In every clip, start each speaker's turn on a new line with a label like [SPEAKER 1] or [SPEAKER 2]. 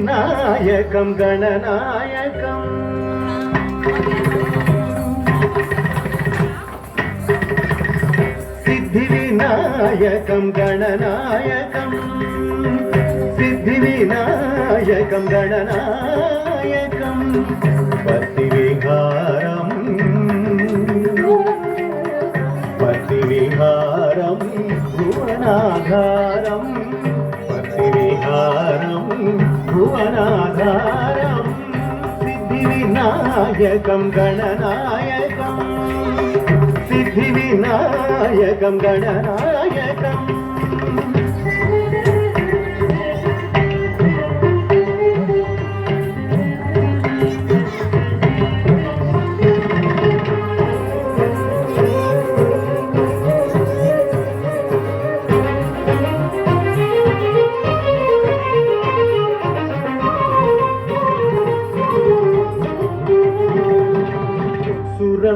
[SPEAKER 1] నాయకం గణనాయకం సిద్ధి వినాయకం గణనాయకం సిద్ధి వినాయకం గణనాయకం పతి విహారం భువనాధారం పతి విహారం భువనాధారం సిద్ధి వినాయకం గణనాయకం సిద్ధి వినాయకం గణనాయకం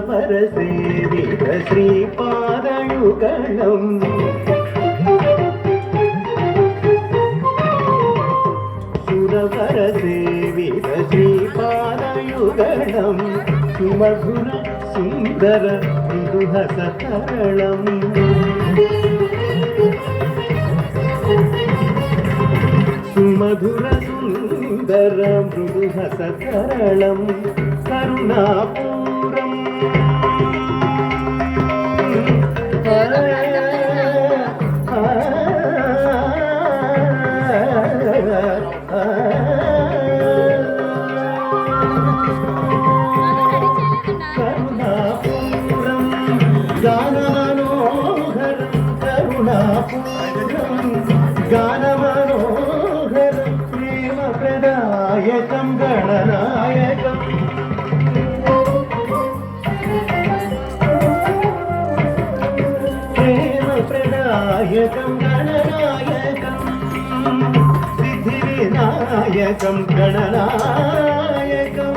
[SPEAKER 1] సురవరసేవిత శ్రీపాదయుగళం సురవరసేవిత శ్రీపాదయుగళం సుమధుర సుందర మృదుహసతరళం సుమధుర సుందర మృదుహసతరళం కరుణాపూరం కరుణాపూరం గానమనోహరం కరుణాపూరం గానమనోహరం ప్రేమ ప్రదాయకం గణనాయకం ప్రదాయకం గణనాయకం సిద్ధి వినాయకం గణనాయకం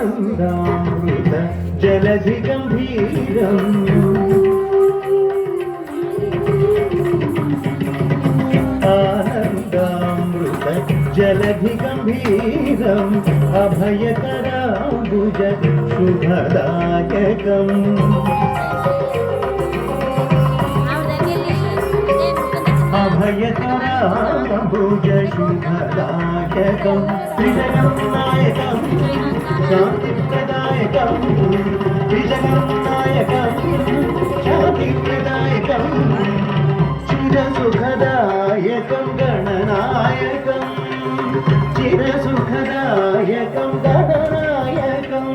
[SPEAKER 1] ఆనందామృత జలధి గంభీరం ఆనందామృత జలధి గంభీరం అభయకరాంబుజ శుభదాయకం అభయకరాంబుజ శుభదాయకం త్రిజగన్నాయకం శాంతిప్రదాయకం త్రిజగన్నాయకం శాంతిప్రదాయకం చిరసుఖదాయకం గణనాయకం చిరసుఖదాయకం గణనాయకం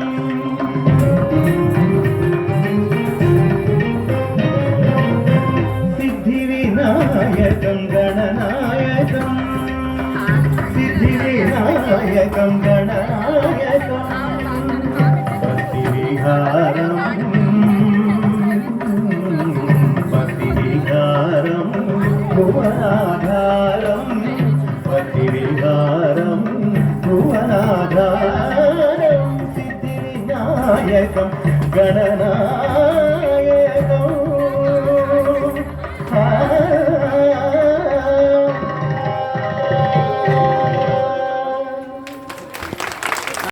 [SPEAKER 1] సిద్ధి వినాయకం గణనాయకం సిద్ధి వినాయకం గణనాయకం పతి విహారం భువనాధారం పతి విహారం భువనాధారం సిద్ధి వినాయకం గణనాయకం